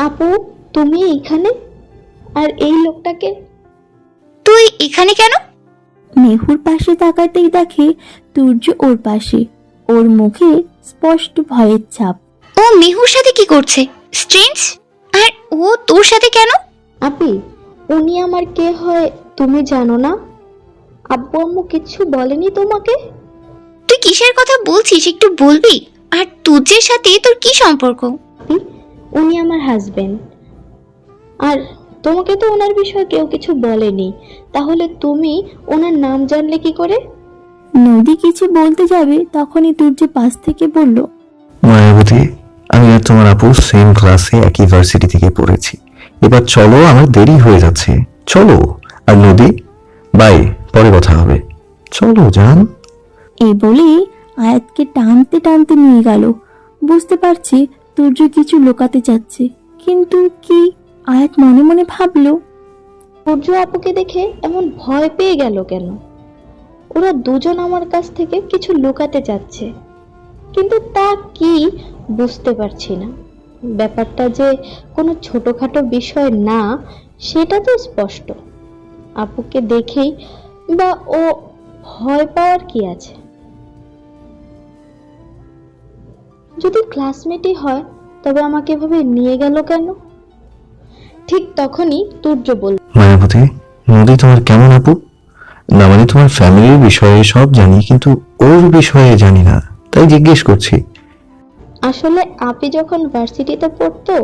আপু, তুমি এখানে? আর এই লোকটাকে? তুই এখানে কেন? মেহুর পাশে তাকাতেই দেখে তুর্য ওর পাশে, ওর মুখে স্পষ্ট ভয়ের ছাপ। ও মেহুর সাথে কি করছে? স্ট্রেঞ্জ। আর ও তোর সাথে কেন? আপি, উনি আমার কে হয় তুমি জানো না? আব্বু আম্মু কিচ্ছু বলেনি তোমাকে? তুই কিসের কথা বলছিস একটু বলবি? আর তুজের সাথে তোর কি সম্পর্ক? আপি, উনি আমার হাজবেন্ড। আর তোমাকে তো ওনার বিষয়ে কেউ কিছু বলেনি, তাহলে তুমি ওনার নাম জানলে কি করে? নদী কিছু বলতে যাবে তখনই তুর্য পাশ থেকে বলল, মায়াবতী, আমি আর তোমার আপু সেম ক্লাসে একই ভার্সিটি থেকে পড়েছি। এবার চলো, আমার দেরি হয়ে যাচ্ছে। চলো। আর নদী, বাই, পরে কথা হবে। চলো জান। এই বলে আয়াতকে টানতে টানতে নিয়ে গেল। বুঝতে পারছি তুর্য কিছু লুকাতে চাচ্ছে, কিন্তু কি? আয়াত মনে মনে ভাবলো, সূর্য আপুকে দেখে এমন ভয় পেয়ে গেল কেন? ওরা দুজন আমার কাছ থেকে কিছু লুকাতে চাচ্ছে, কিন্তু তা কি বুঝতে পারছি না। ব্যাপারটা যে কোনো ছোটখাটো বিষয় না সেটা তো স্পষ্ট। আপুকে দেখেই বা ও ভয় পাওয়ার কি আছে? যদি ক্লাসমেটই হয় তবে আমাকে এভাবে নিয়ে গেল কেন? ঠিক তখনই তুর্য বলল, মায়াবতী, নদী তোমার কেমন আপু? না মানে তোমার ফ্যামিলির বিষয়ে সব জানি, কিন্তু ওর বিষয়ে জানি না, তাই জিজ্ঞেস করছি। আসলে আপি যখন ভার্সিটিতে পড়তো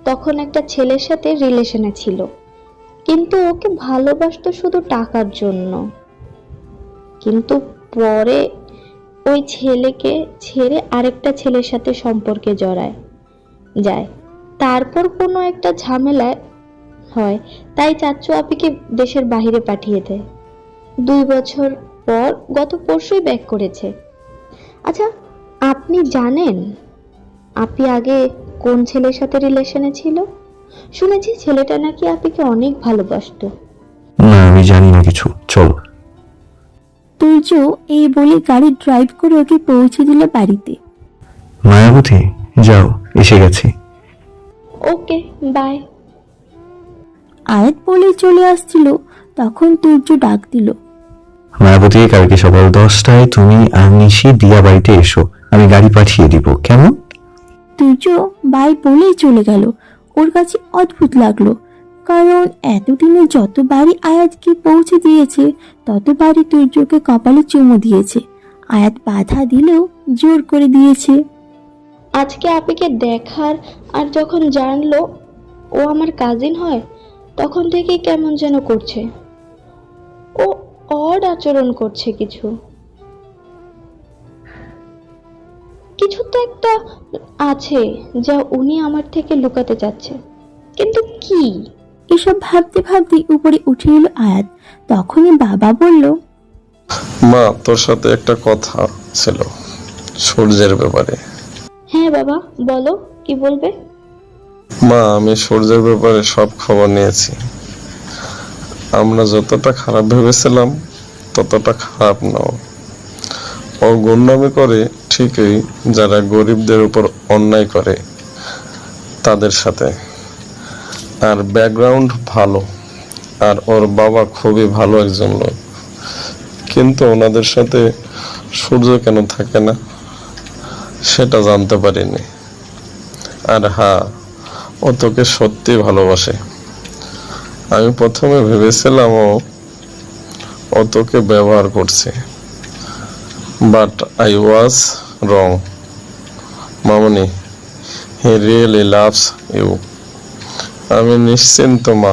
তখন একটা ছেলের সাথে রিলেশনে ছিল, কিন্তু ওকে ভালোবাসতো শুধু টাকার জন্য। কিন্তু পরে ওই ছেলেকে ছেড়ে আরেকটা ছেলের সাথে সম্পর্কে জড়ায় যায়। তারপর কোনো একটা ঝামেলায় হয়, তাই চাচ্চু আপিকে দেশের বাইরে পাঠিয়ে দেয়। 2 বছর পর গত পরশুই ব্যাক করেছে। আচ্ছা, আপনি জানেন আপি আগে কোন ছেলের সাথে রিলেশনে ছিল? শুনেছি ছেলেটা নাকি আপিকে অনেক ভালোবাসতো। না, আমি জানি না কিছু। চলো। তুর্য এই বলে গাড়ি ড্রাইভ করে ওকে পৌঁছে দিল বাড়িতে। মায়াবতী, যাও, এসে গেছি। ওকে, বাই। আয়াত বলে চলে আসছিল, তখন তুর্য ডাক দিল, মায়াবতী, কালকে সকাল 10টায় তুমি আর নিশি দিয়া বাড়িতে এসো, আমি গাড়ি পাঠিয়ে দিব, কেমন? তুর্য বাই বলেই চলে গেল। ওর কাছে অদ্ভুত লাগলো, কারণ এতদিনে যতবারই আয়াতকে পৌঁছে দিয়েছে ততবারই তুর্যকে কপালে চুমু দিয়েছে। আয়াত বাধা দিলেও জোর করে দিয়েছে। আজকে আপিকে দেখার আর যখন জানলো ও আমার কাজিন হয় তখন থেকে কেমন যেন করছে। ও অড আচরণ করছে, কিছু কিছু তো একটা আছে যা উনি আমার থেকে লুকাতে চাচ্ছে, কিন্তু কি? এসব ভাবতে ভাবতে উপরে উঠে এলো আয়াত। তখনই বাবা বলল, মা, তোর সাথে একটা কথা ছিল সূর্যের ব্যাপারে। হ্যাঁ বাবা, বলো, কি বলবে? মা, আমি সূর্যের ব্যাপারে সব খবর নিয়েছি। আমরা যতটা খারাপ ভেবেছিলাম ততটা খারাপ নাও। ও গুন্ডামি করে ঠিকই, যারা গরিবদের উপর অন্যায় করে তাদের সাথে। আর ব্যাকগ্রাউন্ড ভালো, আর ওর বাবা খুবই ভালো একজন লোক, কিন্তু ওনাদের সাথে সূর্য কেন থাকে না সেটা জানতে পারিনি। আর হ্যাঁ, ও তোকে সত্যি ভালোবাসে। আমি প্রথমে ভেবেছিলাম ও তোকে ব্যবহার করছে, বাট আই ওয়াজ রং। মামনি, হি রিয়েলি লাভস ইউ। আমি নিশ্চিন্ত মা,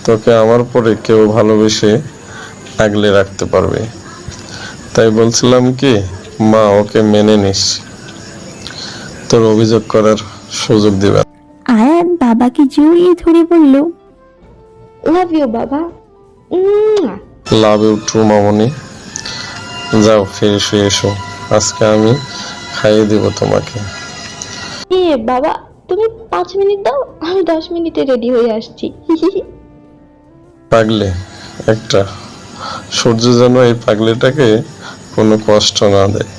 তোকে আমার পরে কেউ ভালোবেসে আগলে রাখতে পারবে। তাই বলছিলাম কি মা, ওকে মেনে নিস, তোর অভিযোগ করার সুযোগ দিবে। আয়াত বাবাকে জড়িয়ে ধরে বলল, লাভ ইউ বাবা। লাভ ইউ টু মামনি। যাও, ফ্রেশ হয়ে এসো, আজকে আমি খাইয়ে দিব তোমাকে। এ বাবা, তুমি 5 মিনিট দাও, আমি 10 মিনিটে রেডি হয়ে আসছি। পাগলে একটা। সূর্য যেন এই পাগলিটাকে কোনো কষ্ট না দেয়।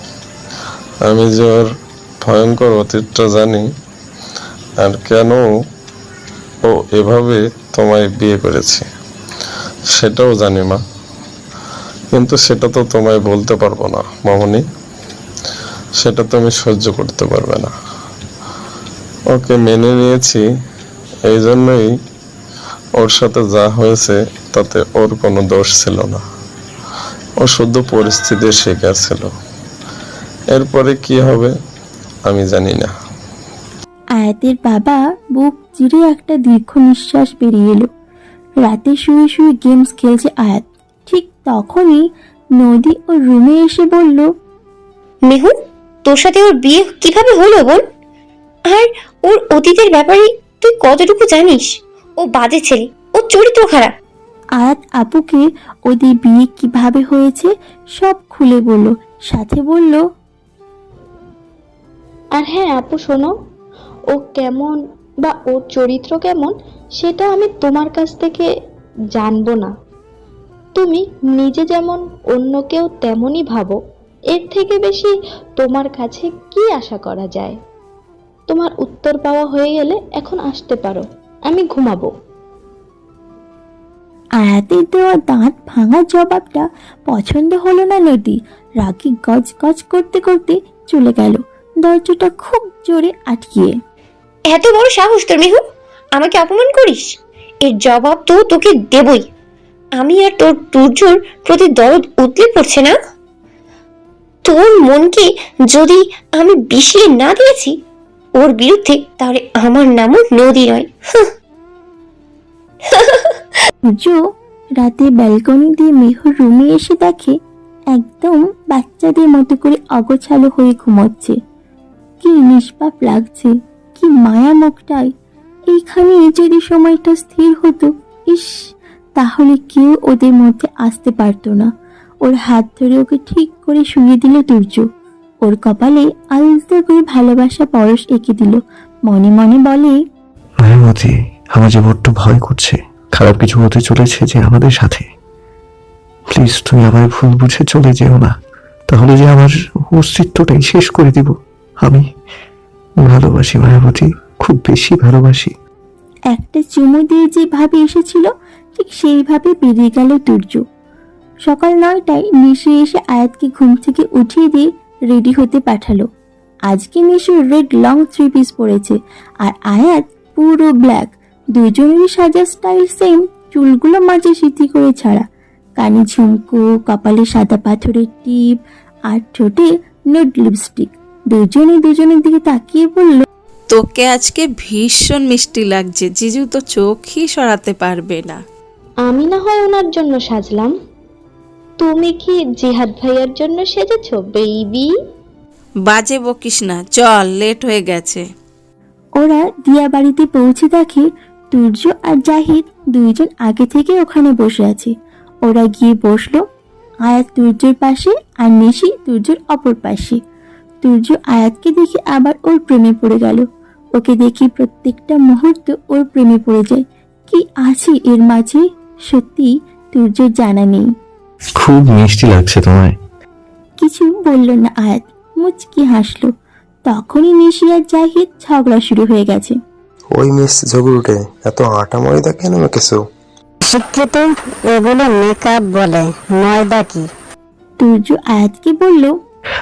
আমি যে ওর ভয়ঙ্কর অতীতটা জানি, আর কেন ও এভাবে তোমায় বিয়ে করেছে সেটাও জানি মা, কিন্তু সেটা তো তোমায় বলতে পারবো না মামনি, সেটা তুমি সহ্য করতে পারবে না। ওকে মেনে নিয়েছি, এই জন্যই ওর সাথে যা হয়েছে তাতে ওর কোনো দোষ ছিল না, ও শুধু পরিস্থিতির শিকার ছিল। এরপরে কি হবে আমি জানি না। আয়াতের বাবা বুক চিরে একটা দীর্ঘ নিঃশ্বাস বেরিয়ে এলো। রাতে শুয়ে শুয়ে গেমস খেলছে আয়াত। ঠিক তখনই নদী ওর রুমে এসে বলল, মেহুল, তোর সাথে ওর বিয়ে কিভাবে হলো বোন? আর ওর অতীতের ব্যাপারে তুই কতটুকু জানিস? ও বাজে ছেলে, ও চরিত্র খারাপ। আয়াত আপুকে ওদের বিয়ে কিভাবে হয়েছে সব খুলে বলল, সাথে বলল, আর হ্যাঁ আপু শোনো, ও কেমন বা ওর চরিত্র কেমন সেটা আমি তোমার কাছ থেকে জানবো না। তুমি নিজে যেমন অন্যকেও তেমনই ভাবো, এর থেকে বেশি তোমার কাছে কি আশা করা যায়? তোমার উত্তর পাওয়া হয়ে গেলে এখন আসতে পারো, আমি ঘুমাবো। আয়াতের দেওয়া দাঁত ভাঙা জবাবটা পছন্দ হলো না নদী। রাগী গজ গজ করতে করতে চলে গেল, দরজাটা খুব জোরে আটকিয়ে। এত বড় সাহস তোর মেহুল, আমাকে অপমান করিস? এর জবাব তো তোকে দেবই। আমি আর তোর তুর্যর প্রতি দরদ উতলে পড়ছে না? তোর মনকে যদি আমি বিষিয়ে না দিয়েছি ওর বিরুদ্ধে, তাহলে আমার নামও নদী নয়। সূর্য রাতে ব্যালকনি দিয়ে মেহুর রুমে এসে দেখে একদম বাচ্চাদের মতো করে অগোছালো হয়ে ঘুমোচ্ছে। কি নিষ্পাপ লাগছে, কি মায়া মুখটায়। এইখানে যদি সময়টা স্থির হতো, ইস, তাহলে কেউ ওদের মধ্যে আসতে পারতো না। ওর হাত ধরে ওকে ঠিক করে শুয়ে দিল তুর্য। ওর কপালে আলতো করে ভালোবাসা পরশ এঁকে দিল। মনে মনে বলে, মায়াবতী, আমার যে বড্ড ভয় করছে, খারাপ কিছু হতে চলেছে যে আমাদের সাথে। প্লিজ তুমি আমার ভুল বুঝে চলে যেও না, তাহলে যে আমার অস্তিত্বটাই শেষ করে দিব। আমি ভালোবাসি মায়াবতী, খুব বেশি ভালোবাসি। একটা চুমু দিয়ে যেভাবে এসেছিল ঠিক সেইভাবে বেরিয়ে গেল তুর্য। সকাল 9টায় নিশি এসে আয়াতকে ঘুম থেকে উঠিয়ে দিয়ে রেডি হতে পাঠালো। আজকে নিশি রেড লং 3 পিস পরেছে আর আয়াত পুরো ব্ল্যাক। দুজনেরই সাজার স্টাইল সেম, চুলগুলো মাঝে সিথি করে ছাড়া, কানে ঝুমকো, কপালে সাদা পাথরের টিপ আর ঠোঁটে নুড লিপস্টিক। দুজনে দুজনের দিকে তাকিয়ে বলল, তোকে আজকে ভীষণ মিষ্টি লাগছে, জিজু তো চোখই সরাতে পারবে না। আমি না হয় ওনার জন্য সাজলাম, তুমি কি জিহাদ ভাইয়ার জন্য সেজেছো বেবি? বাজে বকিস না, চল, লেট হয়ে গেছে। ওরা দিয়া বাড়িতে পৌঁছে দেখে তুর্য আর জাহিদ দুইজন আগে থেকে ওখানে বসে আছে। ওরা গিয়ে বসলো আয়াত তুর্যের পাশে আর নিশি তুর্যের অপর পাশে। তুর্য আয়াতকে দেখে আবার ওর প্রেমে পড়ে গেল। ওকে দেখে প্রত্যেকটা মুহূর্ত ওর প্রেমে পড়ে যায়। কি আছে এর মাঝে সত্যি তুর্যের জানা নেই। খুব মিষ্টি লাগছে তোমায়। কিছু বলল না আয়াত, মুচকি হাসলো। তখনই নিশি আর জাহিদ ঝগড়া শুরু হয়ে গেছে। ওই মিস ঝগড়ুটে এত আটা ময়দা কেন মেখেছো? শিক্ষিত, এগুলো মেকআপ বলে, ময়দা কি? তুর্য আয়াতকে বলল।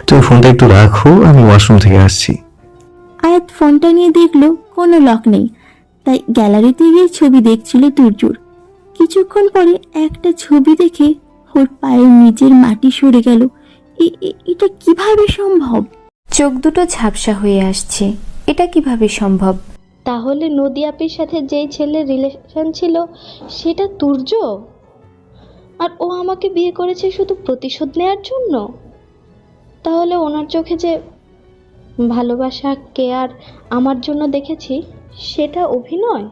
তুমি ফোনটা একটু রাখো, আমি ওয়াশরুম থেকে আসছি। আয়াত ফোনটা নিয়ে দেখলো কোনো লক নেই, তাই গ্যালারিতে গিয়ে ছবি দেখছিল তুর্যর। কিছুক্ষণ পরে একটা ছবি দেখে ওর পায়ের নিচের মাটি সরে গেল। এটা কিভাবে সম্ভব? চোখ দুটো ঝাপসা হয়ে আসছে, এটা কিভাবে সম্ভব? তাহলে নদী আপির সাথে যেই ছেলের রিলেশন ছিল সেটা তুর্য, আর ও আমাকে বিয়ে করেছে শুধু প্রতিশোধ নেওয়ার জন্য? তাহলে ওনার চোখে যে ভালোবাসা, কেয়ার আমার জন্য দেখেছি সেটা অভিনয়?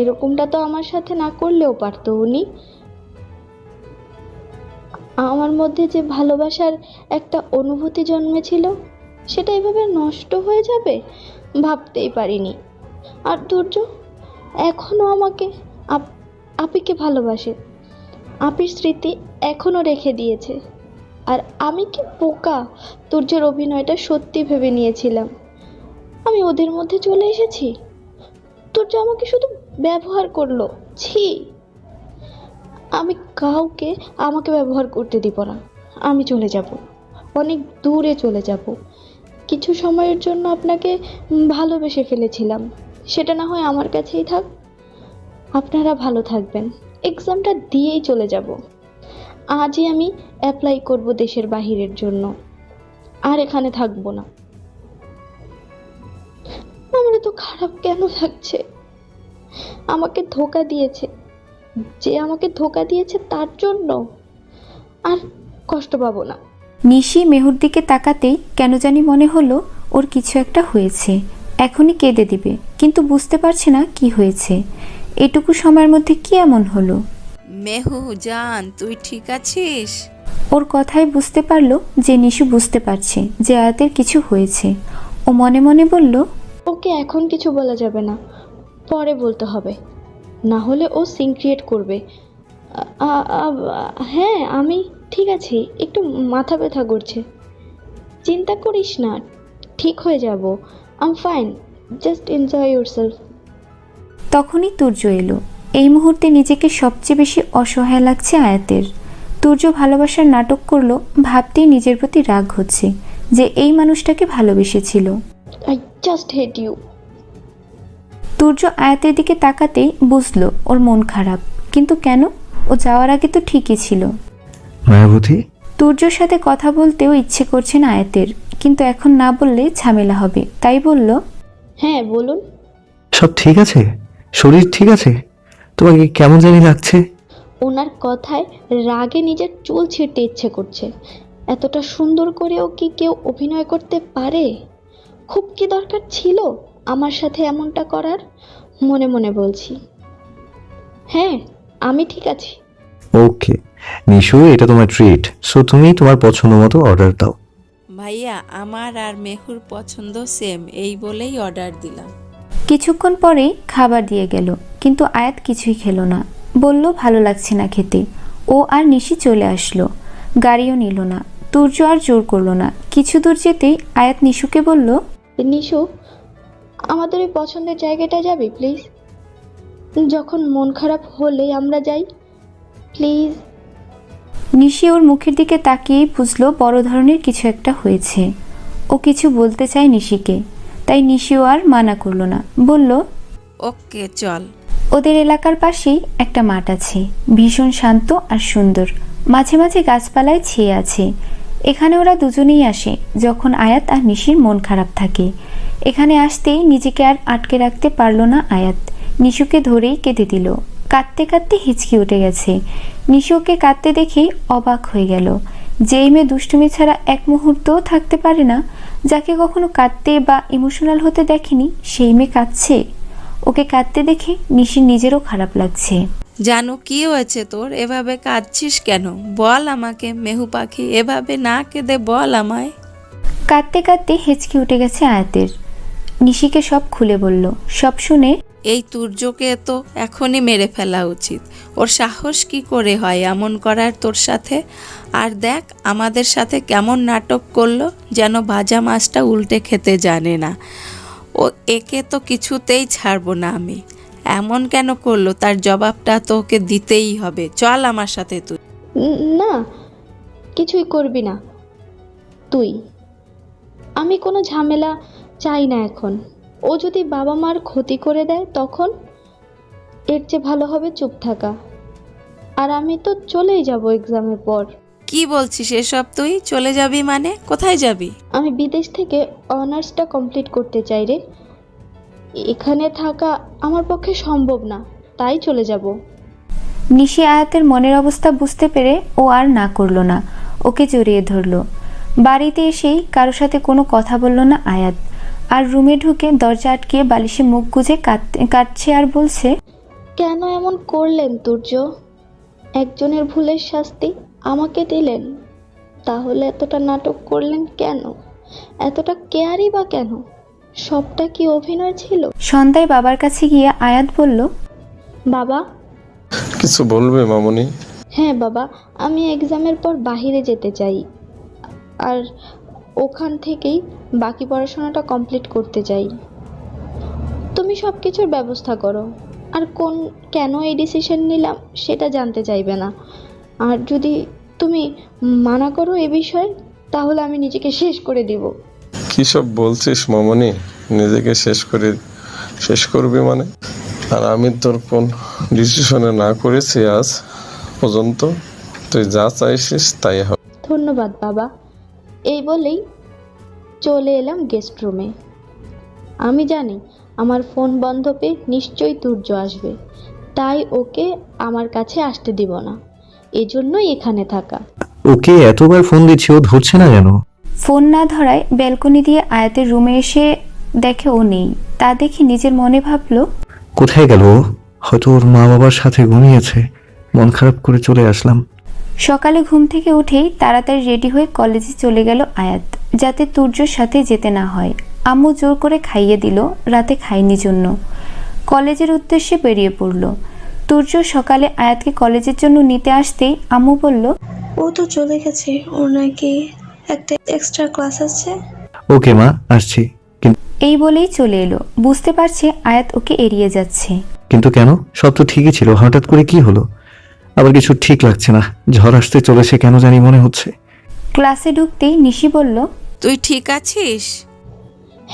এরকমটা তো আমার সাথে না করলেও পারতো উনি। আমার মধ্যে যে ভালোবাসার একটা অনুভূতি জন্মেছিল সেটা এভাবে নষ্ট হয়ে যাবে ভাবতেই পারিনি। আর তুর্য এখনো আমাকে আপিকে ভালোবাসে, আপির স্মৃতি এখনো রেখে দিয়েছে। আর আমি কি বোকা, তুর্যের অভিনয়টা সত্যি ভেবে নিয়েছিলাম। আমি ওদের মধ্যে চলে এসেছি, তুর্য আমাকে শুধু ব্যবহার করলো। ছি, আমি কাউকে আমাকে ব্যবহার করতে দিব না। আমি চলে যাব, অনেক দূরে চলে যাব। কিছু সময়ের জন্য আপনাকে ভালোবেসে ফেলেছিলাম, সেটা না হয় আমার কাছেই থাক। আপনারা ভালো থাকবেন। এক্সামটা দিয়েই চলে যাব। আজই আমি অ্যাপ্লাই করব দেশের বাহিরের জন্য, আর এখানে থাকবো না। আমার তো খারাপ কেন লাগছে? আমাকে ধোঁকা দিয়েছে, যে আমাকে ধোঁকা দিয়েছে তার জন্য আর কষ্ট পাবো না। নিশি মেহুর দিকে তাকাতেই কেন জানি মনে হলো ওর কিছু একটা হয়েছে, এখনই কেঁদে দিবে, কিন্তু বুঝতে পারছে না কি হয়েছে। এটুকু সময়ের মধ্যে কি এমন হলো? মেহু জান, তুই ঠিক আছিস? ওর কথাই বুঝতে পারলো যে নিশু বুঝতে পারছে যে আয়াতের কিছু হয়েছে। ও মনে মনে বলল, ওকে এখন কিছু বলা যাবে না, পরে বলতে হবে, না হলে ও সিন ক্রিয়েট করবে। হ্যাঁ, আমি ঠিক আছি, একটু মাথা ব্যথা করছে। চিন্তা করিস না, ঠিক হয়ে যাব। I am fine, just enjoy yourself. তখনই তুর্য এলো। এই মুহূর্তে নিজেকে সবচেয়ে বেশি অসহায় লাগছে আয়াতের। তুর্য ভালোবাসার নাটক করলো, ভাবতেই নিজের প্রতি রাগ হচ্ছে যে এই মানুষটাকে ভালোবেসেছিল। I just hate you. Turjo আয়াতের দিকে তাকাতেই বুঝলো ওর মন খারাপ, কিন্তু কেন? ও যাওয়ার আগে তো ঠিকই ছিল। মায়াবতী, তুর্যর সাথে কথা বলতেও ইচ্ছে করছে না আয়াতের, কিন্তু এখন না বললে ঝামেলা হবে, তাই বলল, হ্যাঁ বলুন। সব ঠিক আছে? শরীর ঠিক আছে? তোমাকে কেমন জানি লাগছে? ওনার কথায় রাগে নিজের চুল ছিঁড়তে ইচ্ছে করছে। এতটা সুন্দর করেও কি কেউ অভিনয় করতে পারে? খুব কি দরকার ছিল আমার সাথে এমনটা করার? মনে মনে বলছি, হ্যাঁ আমি ঠিক আছি। ওকে নিশু, এটা তোমার ট্রিট, সো তুমি তোমার পছন্দ মতো অর্ডার দাও। ভাইয়া, আমার আর মেহুর পছন্দ সেম, এই বলেই অর্ডার দিলাম। কিছুক্ষণ পরেই খাবার দিয়ে গেল, কিন্তু আয়াত কিছুই খেলো না, বলল ভালো লাগছে না খেতে। ও আর নিশি চলে আসলো, গাড়িও নিল না। তুর্য আর জোর করলো না। কিছু দূর যেতেই আয়াত নিশুকে বলল, নিশু, আমাদের ওই পছন্দের জায়গাটা যাবি প্লিজ? যখন মন খারাপ হলেই আমরা যাই, প্লিজ। নিশি ওর মুখের দিকে তাকিয়েই বুঝলো বড় ধরনের কিছু একটা হয়েছে। ও কিছু বলতে চায় নিশিকে, তাই নিশিও আর মানা করলো না, বলল, ওকে চল। ওদের এলাকার পাশেই একটা মাঠ আছে, ভীষণ শান্ত আর সুন্দর, মাঝে মাঝে গাছপালায় ছেয়ে আছে। এখানে ওরা দুজনেই আসে যখন আয়াত আর নিশির মন খারাপ থাকে। এখানে আসতেই নিজেকে আর আটকে রাখতে পারলো না আয়াত, নিশুকে ধরেই কেঁদে দিল। কাঁদতে কাঁদতে হিচকি উঠে গেছে। নিশুকে কাঁদতে দেখেই অবাক হয়ে গেল। যেই মেয়ে দুষ্টুমি ছাড়া এক মুহূর্তও থাকতে পারে না, যাকে কখনো কাঁদতে বা ইমোশনাল হতে দেখেনি, সেই মেয়ে কাঁদছে। ওকে কাঁদতে দেখে নিশির নিজেরও খারাপ লাগছে। জানু, কি হয়েছে তোর? এভাবে কাঁদছিস কেন? বল আমাকে মেহু পাখি, এভাবে না কেঁদে বল আমায়। কাঁদতে কাঁদতে হেঁচকি উঠে গেছে আয়াতের। নিশিকে সব খুলে বলল। সব শুনে, এই তুর্যকে তো এখনই মেরে ফেলা উচিত। ওর সাহস কি করে হয় এমন করার তোর সাথে? আর দেখ আমাদের সাথে কেমন নাটক করলো, যেন ভাজা মাছটা উল্টে খেতে জানে না। ও একে তো কিছুতেই ছাড়বো না আমি। এমন কেন করলো তার জবাবটা তো ওকে দিতেই হবে। চল আমার সাথে তুই। না, কিছুই করবি না তুই। আমি কোনো ঝামেলা চাই না এখন। ও যদি বাবা মার ক্ষতি করে দেয় তখন? এর চেয়ে ভালো হবে চুপ থাকা। আর আমি তো চলেই যাব এক্সামের পর। কি বলছিস এসব? তুই চলে যাবি মানে? কোথায় যাবি? আমি বিদেশ থেকে অনার্সটা কমপ্লিট করতে চাই রে। এখানে থাকা আমার পক্ষে সম্ভব না, তাই চলে যাব। নিশি আয়াতের মনের অবস্থা বুঝতে পেরে ও আর না করলো না, ওকে জড়িয়ে ধরলো। বাড়িতে এসেই কারোর সাথে কোনো কথা বলল না আয়াত, আর রুমে ঢুকে দরজা আটকিয়ে বালিশে মুখ গুজে কাটছে আর বলছে, কেন এমন করলেন তুর্য? একজনের ভুলের শাস্তি আমাকে দিলেন, তাহলে এতটা নাটক করলেন কেন? এতটা কেয়ারই বা কেন? সবটা কি অভিনয় ছিল? সন্ধ্যায় বাবার কাছে গিয়ে আয়াত বলল, বাবা। কিছু বলবে মামনি? হ্যাঁ বাবা, আমি এক্সামের পর বাইরে যেতে চাই, আর ওখান থেকেই বাকি পড়াশোনাটা কমপ্লিট করতে চাই। তুমি তুমি সব কিছুর ব্যবস্থা করো, আর কেন এই ডিসিশন নিলাম সেটা জানতে চাইবে না। আর যদি তুমি মানা করো এ বিষয়ে, তাহলে আমি নিজেকে শেষ করে দিব। কী সব বলছিস মামনি? নিজেকে শেষ করবি মানে? আর আমি তোর কোন ডিসিশনে না করেছি আজ পর্যন্ত? তুই যা চাইছিস তাই হবে। ধন্যবাদ বাবা। এই বলেই চলে এলাম গেস্ট রুমে। আমি জানি আমার ফোন বন্ধ পেয়ে নিশ্চয়ই তুর্য আসবে, তাই ওকে আমার কাছে আসতে দিব না, এজন্যই এখানে থাকা। ওকে এতবার ফোন দিচ্ছি, ও ধরছে না কেন? ফোন না ধরায় ব্যালকনি দিয়ে আয়াতের রুমে এসে দেখে ও নেই। তা দেখে নিজের মনে ভাবলো, কোথায় গেল ও? হয়তো ওর মা বাবার সাথে ঘুমিয়েছে। মন খারাপ করে চলে আসলাম। সকালে ঘুম থেকে উঠেই তাড়াতাড়ি রেডি হয়ে কলেজে চলে গেল আয়াত, যাতে তুর্যর সাথে যেতে না হয়। আম্মু জোর করে খাইয়ে দিল, রাতে খায়নি জন্য। কলেজের উদ্দেশ্যে বেরিয়ে পড়ল। তুর্য সকালে আয়াতকে কলেজের জন্য নিতে আসতেই আম্মু বলল, ও তো চলে গেছে, ওর নাকি একটা এক্সট্রা ক্লাস আছে। ওকে মা, আসছি। এই বলেই চলে এলো। বুঝতে পারছে আয়াত ওকে এড়িয়ে যাচ্ছে। কিন্তু কেন? সব তো ঠিকই ছিল, হঠাৎ করে কি হলো? আবার কিছু ঠিক লাগছে না। ঝড় আসতে চলেছে কেন জানি মনে হচ্ছে। ক্লাসে ঢুকতেই নিশি বলল, তুই ঠিক আছিস?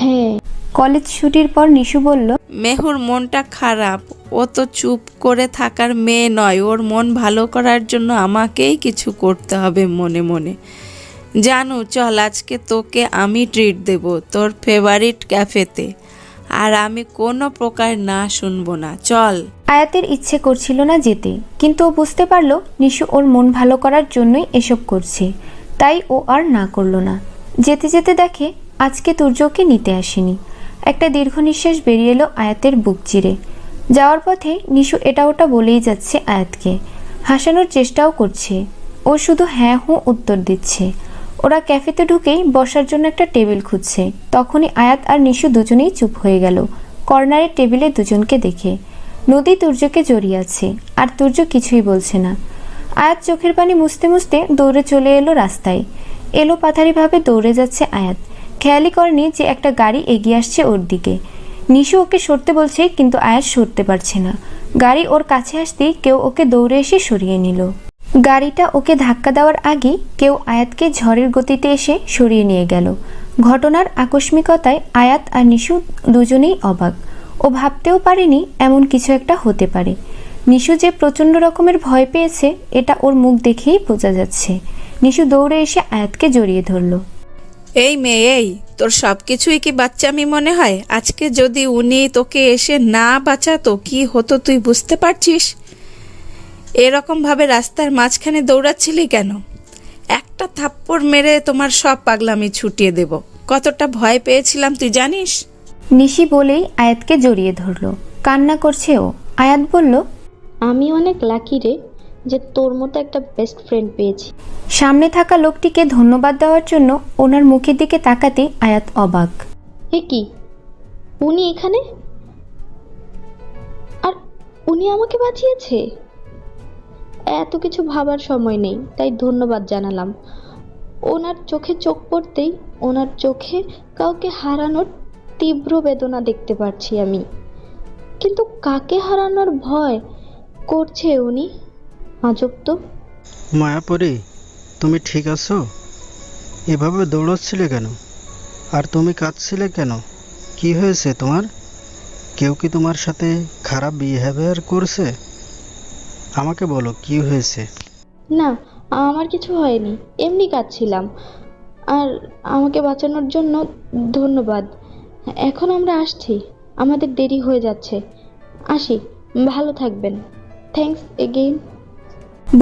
হ্যাঁ। কলেজ ছুটির পর নিশু বলল, মেহুর মনটা খারাপ। ও তো চুপ করে থাকার মেয়ে নয়। ওর মন ভালো করার জন্য আমাকেই কিছু করতে হবে মনে মনে। জানু, চল আজকে তোকে আমি ট্রিট দেব তোর ফেভারিট ক্যাফেতে, আর আমি কোনো প্রকার না শুনবো না। চল। আয়াতের ইচ্ছে করছিল না যেতে, কিন্তু ও বুঝতে পারল নিশু ওর মন ভালো করার জন্যই এসব করছে, তাই ও আর না করলো না। যেতে যেতে দেখে আজকে তুর্যকে নিতে আসেনি। একটা দীর্ঘ নিঃশ্বাস বেরিয়ে এলো আয়াতের বুক চিরে। যাওয়ার পথে নিশু এটা ওটা বলেই যাচ্ছে আয়াতকে, হাসানোর চেষ্টাও করছে। ও শুধু হ্যাঁ হুঁ উত্তর দিচ্ছে। ওরা ক্যাফেতে ঢুকেই বসার জন্য একটা টেবিল খুঁজছে। তখনই আয়াত আর নিশু দুজনেই চুপ হয়ে গেল কর্নারের টেবিলে দুজনকে দেখে। নদী তুর্যকে জড়িয়ে আছে, আর তুর্য কিছুই বলছে না। আয়াত চোখের পানি মুছতে মুছতে দৌড়ে চলে এলো রাস্তায়। এলো পাথারিভাবে দৌড়ে যাচ্ছে আয়াত। খেয়ালই করেনি যে একটা গাড়ি এগিয়ে আসছে ওর দিকে। নিশু ওকে সরতে বলছে, কিন্তু আয়াত সরতে পারছে না। গাড়ি ওর কাছে আসতেই কেউ ওকে দৌড়ে এসে সরিয়ে নিল। গাড়িটা ওকে ধাক্কা দেওয়ার আগেই কেউ আয়াতকে ঝড়ের গতিতে এসে সরিয়ে নিয়ে গেল। ঘটনার আকস্মিকতায় আয়াত আর নিশু দুজনেই অবাক। ও ভাবতেও পারেনি এমন কিছু একটা হতে পারে। নিশু যে প্রচণ্ড রকমের ভয় পেয়েছে এটা ওর মুখ দেখেই বোঝা যাচ্ছে। নিশু দৌড়ে এসে আয়াতকে জড়িয়ে ধরল। এই মেয়ে, এই তোর সব কিছুই কি বাচ্চামি মনে হয়? আজকে যদি উনি তোকে এসে না বাঁচাতো কি হতো তুই বুঝতে পারছিস? এরকম ভাবে রাস্তার মাঝখানে দৌড়াচ্ছিলি কেন? একটা থাপ্পড় মেরে তোমার সব পাগলামি ছুটিয়ে দেব। কতটা ভয় পেয়েছিলাম তুই জানিস? নিশি বলেই আয়াতকে জড়িয়ে ধরল। কান্না করছে ও। আয়াত বলল, আমি অনেক লাকি রে যে তোর মতো একটা বেস্ট ফ্রেন্ড পেয়েছি। সামনে থাকা লোকটিকে ধন্যবাদ দেওয়ার জন্য ওনার মুখের দিকে তাকাতেই আয়াত অবাক। এ কি, উনি এখানে? আর উনি আমাকে বাঁচিয়েছে? এত কিছু ভাবার সময় নেই, তাই ধন্যবাদ জানালাম। ওনার চোখে চোখ পড়তেই ওনার চোখে কাউকে হারানোর তীব্র বেদনা দেখতে পাচ্ছি আমি। কিন্তু কাকে হারানোর ভয় করছে উনি? আজব তো। মায়াপরি, তুমি ঠিক আছো? এভাবে দৌড়াচ্ছিলে কেন? আর তুমি কাঁদছিলে কেন? কি হয়েছে তোমার? কেউ কি তোমার সাথে খারাপ বিহেভিয়ার করছে? আমাকে বলো কি হয়েছে? না, আমার কিছু হয়নি, এমনি কাঁদছিলাম। আর আমাকে বাঁচানোর জন্য ধন্যবাদ। এখন আমরা আসছি, আমাদের দেরি হয়ে যাচ্ছে। আসি, ভালো থাকবেন। Thanks again.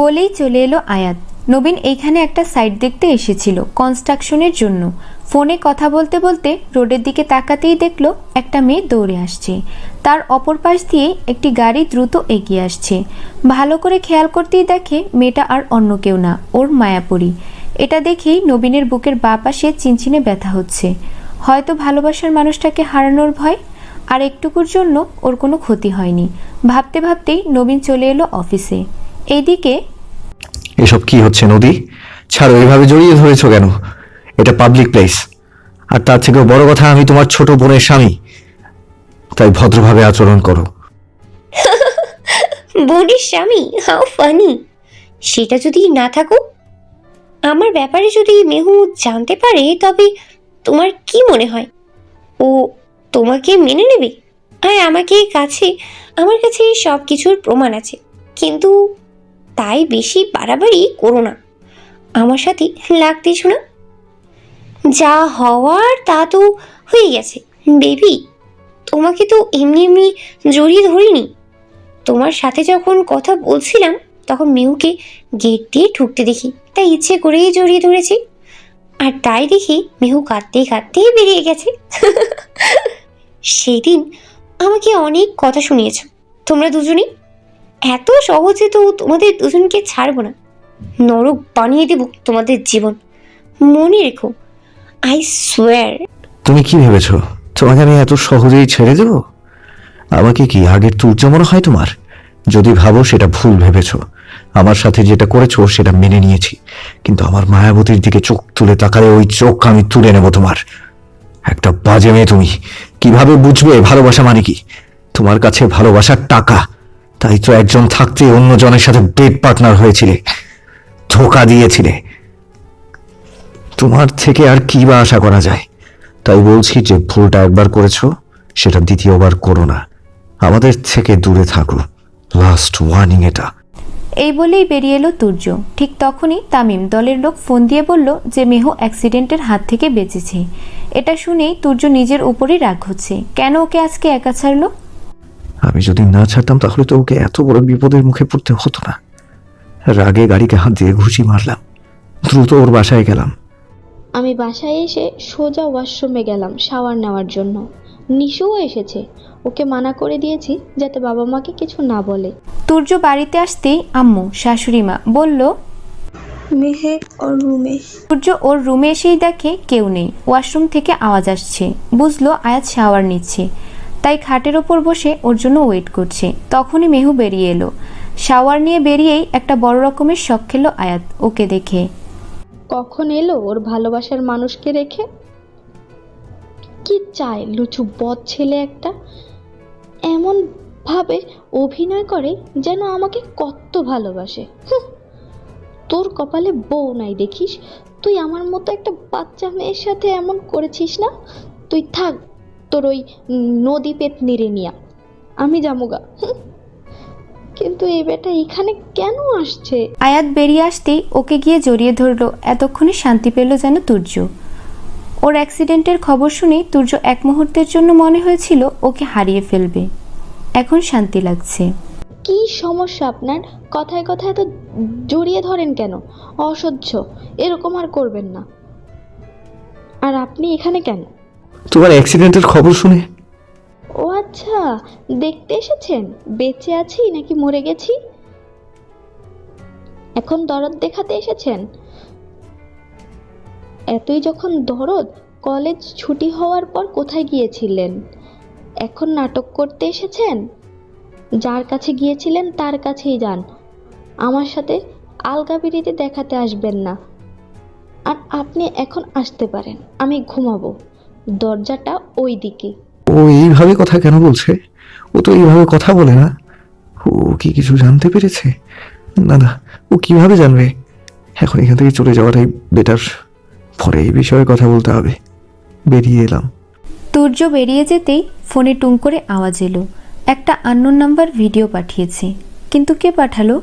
বলেই চলে এলো আয়াত। নবীন এইখানে একটা সাইট দেখতে এসেছিল কনস্ট্রাকশনের জন্য। ফোনে কথা বলতে বলতে রোডের দিকে তাকাতেই দেখলো একটা মেয়ে দৌড়ে আসছে। তার অপর পাশ দিয়ে একটি গাড়ি দ্রুত এগিয়ে আসছে। ভালো করে খেয়াল করতেই দেখে মেয়েটা আর অন্য কেউ না, ওর মায়াপরি। এটা দেখেই নবীনের বুকের বাঁ পাশে চিনচিনে ব্যথা হচ্ছে। হয়তো ভালোবাসার মানুষটাকে হারানোর ভয়। আর একটুকুর জন্য ওর কোনো ক্ষতি হয়নি। ভাবতে ভাবতেই নবীন চলে এলো অফিসে। এইদিকে, এসব কি হচ্ছে নদী? ছাড়ো, এভাবে জড়িয়ে ধরেছো কেন? এটা পাবলিক প্লেস। আর তার থেকেও বড় কথা, আমি তোমার ছোট বোনের স্বামী। তাই ভদ্রভাবে আচরণ করো। বোনের স্বামী, হাউ ফানি। সেটা যদি না থাকো, আমার ব্যাপারে যদি মেহু জানতে পারে, তবে তোমার কি মনে হয় ও তোমাকে মেনে নেবে? আর আমার কাছে সব কিছুর প্রমাণ আছে, কিন্তু তাই বেশি বাড়াবাড়ি করো না আমার সাথে লাগতে। শোনা, যা হওয়ার তা তো হয়ে গেছে বেবি। তোমাকে তো এমনি এমনি জড়িয়ে ধরিনি। তোমার সাথে যখন কথা বলছিলাম তখন মেহুকে গেট দিয়ে ঢুকতে দেখি, তাই ইচ্ছে করেই জড়িয়ে ধরেছি। আর তাই দেখি মেহু কাঁদতে কাঁদতে বেরিয়ে গেছে। সেদিন আমাকে অনেক কথা শুনিয়েছ তোমরা দুজনেই। এত সহজে তো তোমাদের দুজনকে ছাড়বো না, নরক বানিয়ে দেব তোমাদের জীবন। মনে রেখো, আই সোয়ার। তুমি কি ভেবেছো তোমাকে আমি এত সহজেই ছেড়ে দেব? আমাকে কি আগের তুর্য মনে হয় তোমার? যদি ভাবো সেটা ভুল ভেবেছো। আমার সাথে যেটা করেছো সেটা মেনে নিয়েছি, কিন্তু আমার মায়াবতীর দিকে চোখ তুলে তাকালে ওই চোখ আমি তুলে নেব তোমার। একটা বাজে মেয়ে তুমি। কিভাবে বুঝবে ভালোবাসা মানে কি? তোমার কাছে ভালোবাসার টাকা, তাই তো একজন থাকতে অন্যজনের সাথে বেড পার্টনার হয়েছিলে, ধোঁকা দিয়েছিলে। তোমার থেকে আর কি বা আশা করা যায়? তাই বলছি যে ভুলটা একবার করেছো, সেটা দ্বিতীয়বার করো না। আমাদের থেকে দূরে থাকো, লাস্ট ওয়ার্নিং এটা। এই বলেই বেরিয়ে এলো তুর্য। ঠিক তখনই তামিম দলের লোক ফোন দিয়ে বলল যে মেহু অ্যাক্সিডেন্টের হাত থেকে বেঁচেছে। এটা শুনেই তুর্য নিজের উপরই রাগ হচ্ছে, কেন ওকে আজকে একা ছাড়লো? আমি যদি না ছাড়তাম তাহলে তো ওকে এত বড় বিপদের মুখে পড়তে হতো না। রাগে গাড়িকে হাত দিয়ে ঘুষি মারলাম, দ্রুত ওর বাসায় গেলাম। আমি বাসায় এসে সোজা ওয়াশরুমে গেলাম শাওয়ার নেওয়ার জন্য। নিশুও এসেছে, ওকে মানা করে দিয়েছি যাতে বাবা মাকে কিছু না বলে। তুর্য বাড়িতে আসতেই আম্মু শাশুড়ি মা বলল, মেহেক ওর রুমে। তুর্য ওর রুমে এসেই দেখে কেউ নেই। ওয়াশরুম থেকে আওয়াজ আসছে, বুঝলো আয়াত শাওয়ার নিচ্ছে, তাই খাটের ওপর বসে ওর জন্য ওয়েট করছে। তখনই মেহু বেরিয়ে এলো। শাওয়ার নিয়ে বেরিয়েই একটা বড় রকমের শখ খেলো আয়াত ওকে দেখে। কখন এলো ওর ভালোবাসার মানুষকে রেখে? কি চায় লুচু বদ ছেলে একটা, এমন ভাবে অভিনয় করে যেন আমাকে কত ভালোবাসে। তোর কপালে বউ নাই দেখিস? তুই আমার মতো একটা বাচ্চা মেয়ের সাথে এমন করেছিস না? তুই থাক তোর ওই নদী পেতনিরে নিয়া, আমি যামুগা। কিন্তু এই বেটা এখানে কেন আসছে? আয়াত বেরিয়ে আসতেই ওকে গিয়ে জড়িয়ে ধরলো। এতক্ষণে শান্তি পেল যেন তুর্য। ওর অ্যাক্সিডেন্টের খবর শুনেই তুর্য এক মুহূর্তের জন্য মনে হয়েছিল ওকে হারিয়ে ফেলবে। এখন শান্তি লাগছে। কি সমস্যা আপনার? কথায় কথায় এত জড়িয়ে ধরেন কেন? অসহ্য, এরকম আর করবেন না। আর আপনি এখানে কেন? তোমার অ্যাক্সিডেন্টের খবর শুনে। ও আচ্ছা, দেখতে এসেছেন বেঁচে আছি নাকি মরে গেছি। এখন দরদ দেখাতে এসেছেন? এতই যখন দরদ, কলেজ ছুটি হওয়ার পর কোথায় গিয়েছিলেন? এখন নাটক করতে এসেছেন? যার কাছে গিয়েছিলেন তার কাছেই যান, আমার সাথে আলগাবিরিতে দেখাতে আসবেন না। আর আপনি এখন আসতে পারেন, আমি ঘুমাবো। দরজাটা ওই দিকে। ও এইভাবে কথা কেন বলছে? ও তো এইভাবে কথা বলে না। ও কি কিছু জানতে পেরেছে? না না, ও কিভাবে জানবে? এখন এখান থেকে চলে যাওয়াটাই বেটার, পরে এই বিষয়ে কথা বলতে হবে। বেরিয়ে এলাম। তুর্য বেরিয়ে যেতেই ফোনে টুং করে আওয়াজ এলো। একটা আননোন নাম্বার ভিডিও পাঠিয়েছে, কিন্তু কে পাঠালো?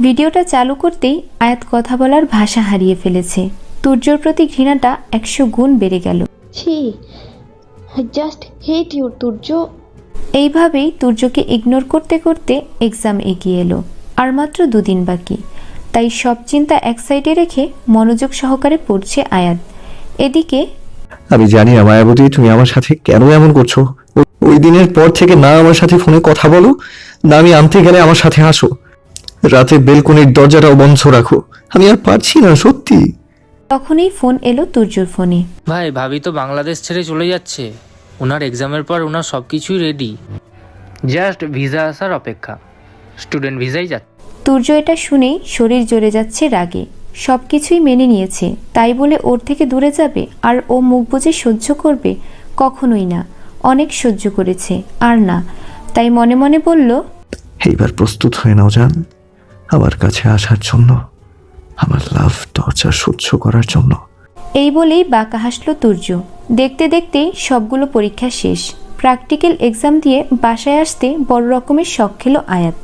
ভিডিওটা চালু করতেই আয়াত কথা বলার ভাষা হারিয়ে ফেলেছে। তুর্যর প্রতি ঘৃণাটা 100 গুণ বেড়ে গেল। ছি, জাস্ট হেট ইউ তুর্য। এইভাবেই তুর্যকে ইগনোর করতে করতে এক্সাম এগিয়ে এলো। আর মাত্র 2 দিন বাকি, তাই সব চিন্তা এক সাইডে রেখে মনোযোগ সহকারে পড়ছে আয়াত। এদিকে আমি জানি না মায়াবতী, তুমি আমার সাথে কেন এমন করছো। ওই দিনের পর থেকে না আমার সাথে ফোনে কথা বলো, না আমি আনতে গেলে আমার সাথে আসো, রাতে বেলকনির দরজাটাও বন্ধ রাখো। আমি আর পারছি না সত্যি। তখনই ফোন এলো তুর্যর ফোনে। ভাই, ভাবি তো বাংলাদেশ ছেড়ে চলে যাচ্ছে। ওনার এক্সামের পর ওনার সব কিছুই রেডি, জাস্ট ভিসা আসার অপেক্ষা। স্টুডেন্ট ভিসাই যাচ্ছে। তুর্য এটা শুনেই শরীর জ্বলে যাচ্ছে রাগে। সব কিছুই মেনে নিয়েছে, তাই বলে ওর থেকে দূরে যাবে আর ও মুখ বুজে সহ্য করবে? কখনোই না। অনেক সহ্য করেছে, আর না। তাই মনে মনে বলল, এইবার প্রস্তুত হয়ে নাও জান, আমার কাছে আসার জন্য, আমার লাভ টর্চার সহ্য করার জন্য। এই বলেই বাঁকা হাসলো তুর্য। দেখতে দেখতেই সবগুলো পরীক্ষা শেষ। প্র্যাকটিক্যাল এক্সাম দিয়ে বাসায় আসতে বড় রকমের শখ খেলো আয়াত।